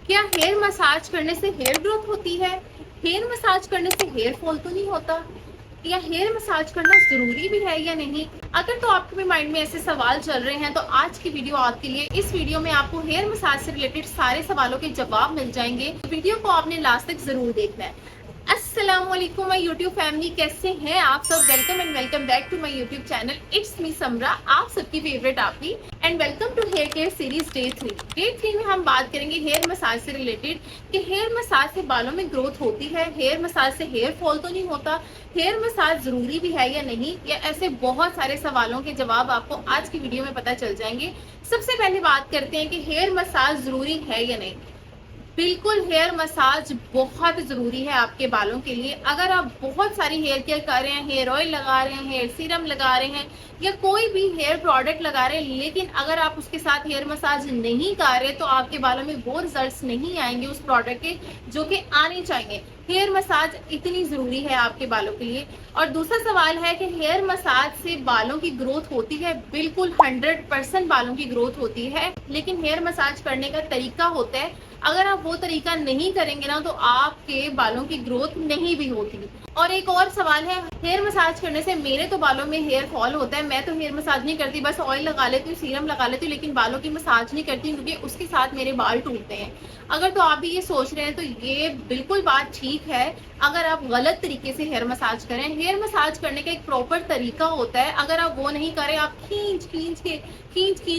क्या hair massage करने से हेयर ग्रोथ होती है? हेयर मसाज करने से हेयर फॉल तो नहीं होता? या हेयर मसाज करना जरूरी भी है या नहीं? अगर तो आपके भी माइंड में ऐसे सवाल चल रहे हैं तो आज की वीडियो आपके लिए। इस वीडियो में आपको हेयर मसाज से रिलेटेड सारे सवालों के जवाब मिल जाएंगे। वीडियो को आपने लास्ट तक जरूर देखना है। अस्सलाम वालेकुम माय यूट्यूब फैमिली, कैसे हैं आप सब? Welcome and welcome back to my YouTube channel. It's me Samra, आप सबकी फेवरेट आपकी, and welcome to hair care series day 3 में हम बात करेंगे हेयर मसाज से रिलेटेड कि हेयर मसाज से बालों में ग्रोथ होती है, हेयर मसाज से हेयर फॉल तो नहीं होता, हेयर मसाज जरूरी भी है या नहीं, या ऐसे बहुत सारे सवालों के जवाब आपको आज की वीडियो में पता चल जाएंगे। सबसे पहले बात करते हैं कि हेयर मसाज जरूरी है या नहीं। बिल्कुल, हेयर मसाज बहुत जरूरी है आपके बालों के लिए। अगर आप बहुत सारी हेयर केयर कर रहे हैं, हेयर ऑयल लगा रहे हैं, हेयर सीरम लगा रहे हैं, या कोई भी हेयर प्रोडक्ट लगा रहे हैं, लेकिन अगर आप उसके साथ हेयर मसाज नहीं कर रहे तो आपके बालों में वो रिजल्ट्स नहीं आएंगे उस प्रोडक्ट के जो कि आने चाहिए। हेयर मसाज इतनी जरूरी है आपके बालों के लिए। और दूसरा सवाल है कि हेयर मसाज से बालों की ग्रोथ होती है? बिल्कुल 100% बालों की ग्रोथ होती है, लेकिन हेयर मसाज करने का तरीका होता है। अगर आप वो तरीका नहीं करेंगे ना तो आपके बालों की ग्रोथ नहीं भी होती। और एक और सवाल है, हेयर मसाज करने से मेरे तो बालों में हेयर फॉल होता है, मैं तो हेयर मसाज नहीं करती, बस ऑयल लगा लेती हूँ, सीरम लगा लेती हूँ, लेकिन बालों की मसाज नहीं करती क्योंकि उसके साथ मेरे बाल टूटते हैं। अगर तो आप भी ये सोच रहे हैं तो ये बिल्कुल बात ठीक है। अगर आप गलत तरीके से हेयर मसाज करें, हेयर मसाज करने का एक प्रॉपर तरीका होता है, अगर आप वो नहीं करें, आप खींच खींच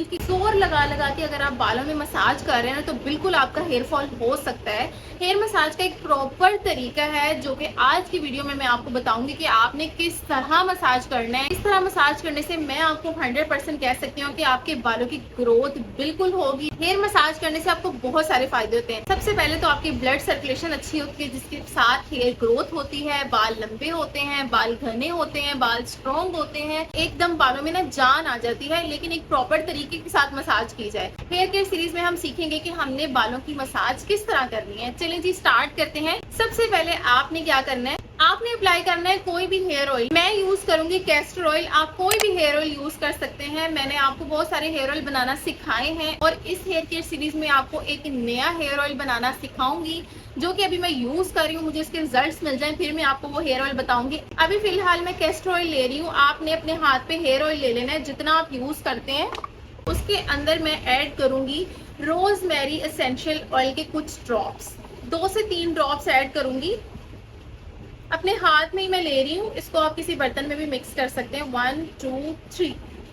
के जोर लगा लगा के अगर आप बालों में मसाज कर रहे हैं तो बिल्कुल आपका हेयर फॉल हो सकता है। हेयर मसाज का एक प्रॉपर तरीका है जो कि आज की वीडियो में मैं आपको बताऊंगी कि आपने किस तरह मसाज करना है। इस तरह मसाज करने से मैं आपको 100% कह सकती हूँ कि आपके बालों की ग्रोथ बिल्कुल होगी। हेयर मसाज करने से आपको बहुत सारे फायदे होते हैं। सबसे पहले तो आपकी ब्लड सर्कुलेशन अच्छी होती है, जिसके साथ हेयर ग्रोथ होती है, बाल लंबे होते हैं, बाल घने होते हैं, बाल स्ट्रॉन्ग होते हैं, एकदम बालों में ना जान आ जाती है, लेकिन एक प्रॉपर तरीके के साथ मसाज की जाए। हेयर केयर सीरीज में हम सीखेंगे कि हमने बालों की मसाज किस तरह करनी है। चलिए जी स्टार्ट करते हैं। सबसे पहले आपने क्या करना है, आपने अप्लाई करना है कोई भी हेयर ऑयल। मैं यूज करूंगी कैस्टर ऑयल, आप कोई भी हेयर ऑयल यूज कर सकते हैं। मैंने आपको बहुत सारे हेयर ऑयल बनाना सिखाए हैं और इस हेयर केयर सीरीज में आपको एक नया हेयर ऑयल बनाना सिखाऊंगी जो कि अभी मैं यूज कर रही हूँ। मुझे इसके रिजल्ट्स मिल जाएं फिर मैं आपको वो हेयर ऑयल बताऊंगी। अभी फिलहाल मैं कैस्टर ऑयल ले रही हूँ। आपने अपने हाथ पे हेयर ऑयल ले लेना है जितना आप यूज करते हैं। उसके अंदर मैं ऐड करूंगी रोजमेरी एसेंशियल ऑयल के कुछ ड्रॉप्स, 2 से 3 ड्रॉप्स ऐड करूंगी। अपने हाथ में ही मैं ले रही हूँ, इसको आप किसी बर्तन में भी मिक्स कर सकते हैं। 1 2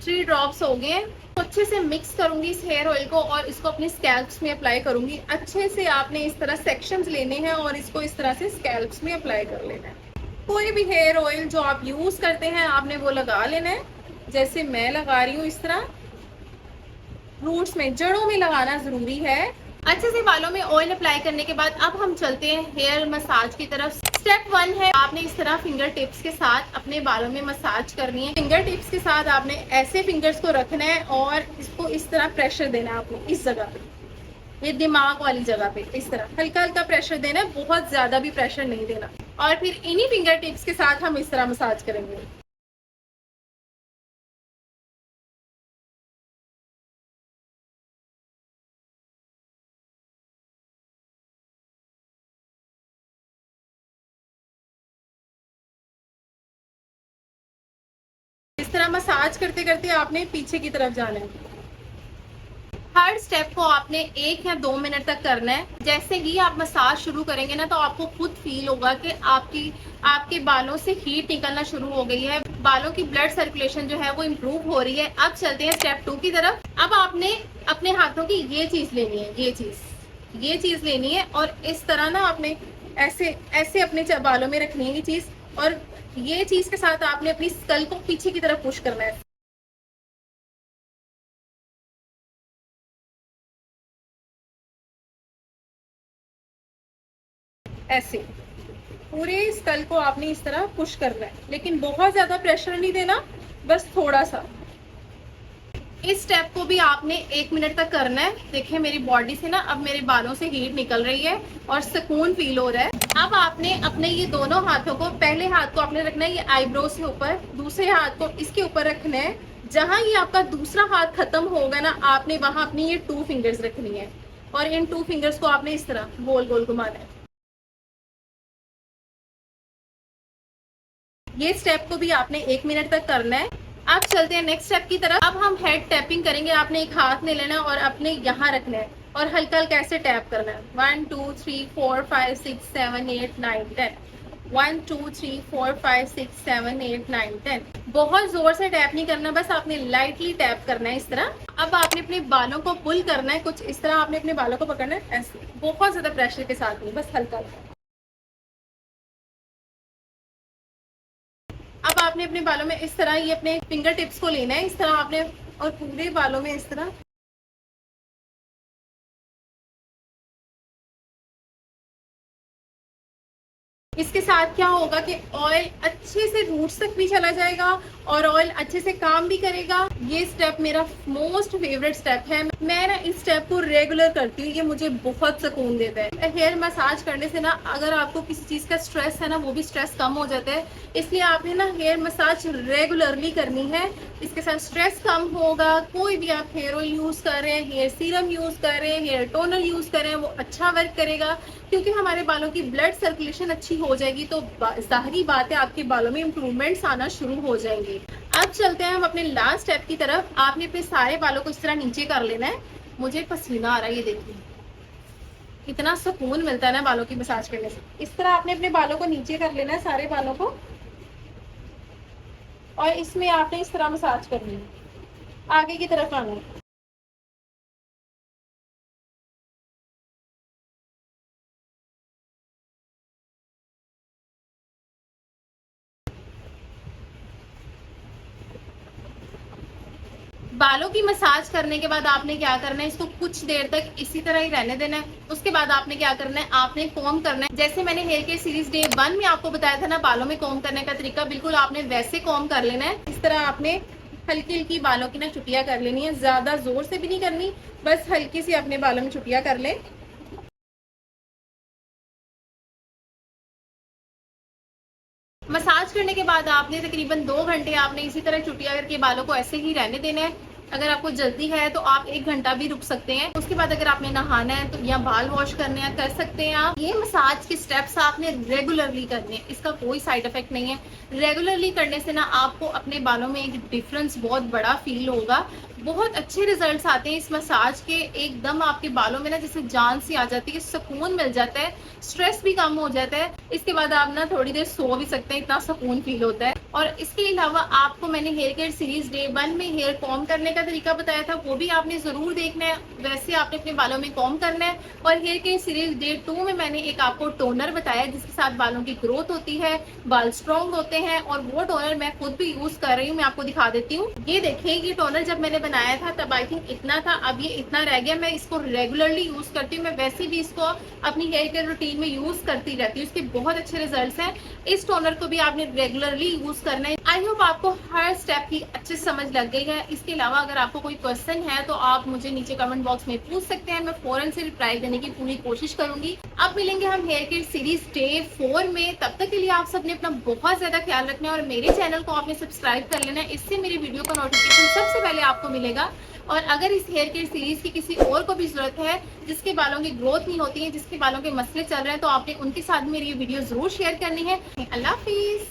3 ड्रॉप्स हो गए। तो अच्छे से मिक्स करूंगी इस हेयर ऑयल को और इसको अपने स्कैल्प्स में अप्लाई करूंगी। अच्छे से आपने इस तरह सेक्शंस लेने हैं और इसको इस तरह से स्कैल्प्स में अप्लाई कर लेना है। कोई भी हेयर ऑयल जो आप यूज करते हैं आपने वो लगा लेना है, जैसे मैं लगा रही हूँ इस तरह। रूट्स में, जड़ों में लगाना जरूरी है। अच्छे से बालों में ऑयल अप्लाई करने के बाद अब हम चलते हैं हेयर मसाज की तरफ। स्टेप 1 है, आपने इस तरह फिंगर टिप्स के साथ अपने बालों में मसाज करनी है। फिंगर टिप्स के साथ आपने ऐसे फिंगर्स को रखना है और इसको इस तरह प्रेशर देना है आपको इस जगह पे, ये दिमाग वाली जगह पे, इस तरह हल्का हल्का प्रेशर देना है, बहुत ज्यादा भी प्रेशर नहीं देना। और फिर इन्हीं फिंगर टिप्स के साथ हम इस तरह मसाज करेंगे, इस तरह मसाज करते करते आपने पीछे की तरफ जाना है। हर स्टेप को आपने 1 या 2 मिनट तक करना है। जैसे ही आप मसाज शुरू करेंगे ना तो आपको खुद फील होगा कि आपके बालों से हीट निकलना शुरू हो गई है, बालों की ब्लड सर्कुलेशन जो है वो इम्प्रूव हो रही है। अब चलते हैं स्टेप 2 की तरफ। अब आपने अपने हाथों की ये चीज लेनी है, ये चीज लेनी है और इस तरह ना आपने ऐसे ऐसे अपने बालों में रखनी है ये चीज, और ये चीज के साथ आपने अपनी स्कल को पीछे की तरफ पुश करना है, ऐसे पूरे स्कल को आपने इस तरह पुश करना है, लेकिन बहुत ज्यादा प्रेशर नहीं देना, बस थोड़ा सा। इस स्टेप को भी आपने 1 मिनट तक करना है। देखिए मेरी बॉडी से ना अब मेरे बालों से हीट निकल रही है और सुकून फील हो रहा है। अब आपने अपने ये दोनों हाथों को, पहले हाथ को आपने रखना है ये आईब्रो से ऊपर, दूसरे हाथ को इसके ऊपर रखना है। जहां ये आपका दूसरा हाथ खत्म होगा ना आपने वहां अपनी ये 2 फिंगर्स रखनी है और इन 2 फिंगर्स को आपने इस तरह गोल गोल घुमाना है। ये स्टेप को भी आपने 1 मिनट तक करना है। अब चलते हैं नेक्स्ट स्टेप की तरफ। अब हम हेड टैपिंग करेंगे। आपने एक हाथ ले लेना है और अपने यहाँ रखना है और हल्का हल्का ऐसे टैप करना है। 1 2 3 4 5 6 7 8 9 10। 1 2 3 4 5 6 7 8 9 10। बहुत जोर से टैप नहीं करना, बस आपने लाइटली टैप करना है इस तरह। अब आपने अपने बालों को पुल करना है, कुछ इस तरह आपने अपने बालों को पकड़ना है ऐसे, बहुत ज्यादा प्रेशर के साथ नहीं, बस हल्का हल्का। अब आपने अपने बालों में इस तरह ये अपने फिंगर टिप्स को लेना है इस तरह आपने, और पूरे बालों में इस तरह। इसके साथ क्या होगा कि ऑयल अच्छे से रूट्स तक भी चला जाएगा और ऑयल अच्छे से काम भी करेगा। ये स्टेप मेरा मोस्ट फेवरेट स्टेप है। मैं ना इस स्टेप को रेगुलर करती हूँ, ये मुझे बहुत सुकून देता है। हेयर मसाज करने से ना अगर आपको किसी चीज का स्ट्रेस है ना, वो भी स्ट्रेस कम हो जाता है। इसलिए आपने ना हेयर मसाज रेगुलरली करनी है, इसके साथ स्ट्रेस कम होगा। कोई भी आप हेयर ऑयल यूज कर रहे हैं, हेयर सीरम यूज कर रहे हैं, हेयर टोनर यूज कर रहे हैं, वो अच्छा वर्क करेगा क्योंकि हमारे बालों की ब्लड सर्कुलेशन अच्छी हो जाएगी, तो जाहिर बात है आपके बालों में इंप्रूवमेंट्स आना शुरू हो जाएंगे। अब चलते हैं हम अपने लास्ट स्टेप की तरफ। आपने अपने सारे बालों को इस तरह नीचे कर लेना है। मुझे पसीना आ रहा है, ये देखिए इतना सुकून मिलता है ना बालों की मसाज करने से। इस तरह आपने अपने बालों को नीचे कर लेना है, सारे बालों को, और इसमें आपने इस तरह मसाज करनी है, आगे की तरफ आना है। बालों की मसाज करने के बाद आपने क्या करना है, इसको कुछ देर तक इसी तरह ही रहने देना है। उसके बाद आपने क्या करना है, आपने कॉम्ब करना है। जैसे मैंने हेयर केयर सीरीज डे 1 में आपको बताया था ना बालों में कॉम्ब करने का तरीका, बिल्कुल आपने वैसे कॉम्ब कर लेना है। इस तरह आपने हल्की हल्की बालों की ना चुटिया कर लेनी है, ज्यादा जोर से भी नहीं करनी, बस हल्की सी अपने बालों में चुटिया कर ले। मसाज करने के बाद आपने तकरीबन 2 घंटे आपने इसी तरह चुटिया करके बालों को ऐसे ही रहने देना है। अगर आपको जल्दी है तो आप 1 घंटा भी रुक सकते हैं। उसके बाद अगर आपने नहाना है तो या बाल वॉश करने हैं कर सकते हैं आप। ये मसाज के स्टेप्स आपने रेगुलरली करने हैं, इसका कोई साइड इफेक्ट नहीं है। रेगुलरली करने से ना आपको अपने बालों में एक डिफरेंस बहुत बड़ा फील होगा। बहुत अच्छे रिजल्ट्स आते हैं इस मसाज के। एकदम आपके बालों में ना जैसे जान सी आ जाती है, सुकून मिल जाता है, स्ट्रेस भी कम हो जाता है। इसके बाद आप ना थोड़ी देर सो भी सकते हैं, इतना सुकून फील होता है। और इसके अलावा आपको मैंने हेयर केयर सीरीज डे 1 में हेयर कॉम्ब करने का तरीका बताया था, वो भी आपने जरूर देखना है। वैसे आपने अपने बालों में कॉम्ब करना है। और हेयर केयर सीरीज डे 2 में मैंने एक आपको टोनर बताया जिसके साथ बालों की ग्रोथ होती है, बाल स्ट्रॉन्ग होते हैं। और वो टोनर मैं खुद भी यूज कर रही हूँ, मैं आपको दिखा देती हूँ। ये देखिए, ये टोनर जब मैंने बनाया था तब आई थिंक इतना था, अब ये इतना रह गया। मैं इसको रेगुलरली यूज करती हूँ, मैं वैसे भी इसको अपनी हेयर केयर रूटीन में यूज करती रहती हूँ। इसके बहुत अच्छे रिजल्ट्स हैं। इस टोनर को भी आपने रेगुलरली यूज करना है। आई होप आपको हर स्टेप की अच्छी समझ लग गई है। इसके अलावा अगर आपको कोई क्वेश्चन है तो आप मुझे नीचे कमेंट बॉक्स में पूछ सकते हैं, मैं फौरन से रिप्लाई देने की पूरी कोशिश करूंगी। अब मिलेंगे हम हेयर केयर सीरीज डे 4 में। तब तक के लिए आप सबने अपना बहुत ज्यादा ख्याल रखना है और मेरे चैनल को आपने सब्सक्राइब कर लेना है, इससे मेरी वीडियो का नोटिफिकेशन सबसे पहले आपको मिलेगा। और अगर इस हेयर केयर सीरीज की किसी और को भी जरूरत है जिसके बालों की ग्रोथ नहीं होती है, जिसके बालों के मसले चल रहे हैं, तो आपने उनके साथ मेरी ये वीडियो जरूर शेयर करनी है। अल्लाह हाफिज।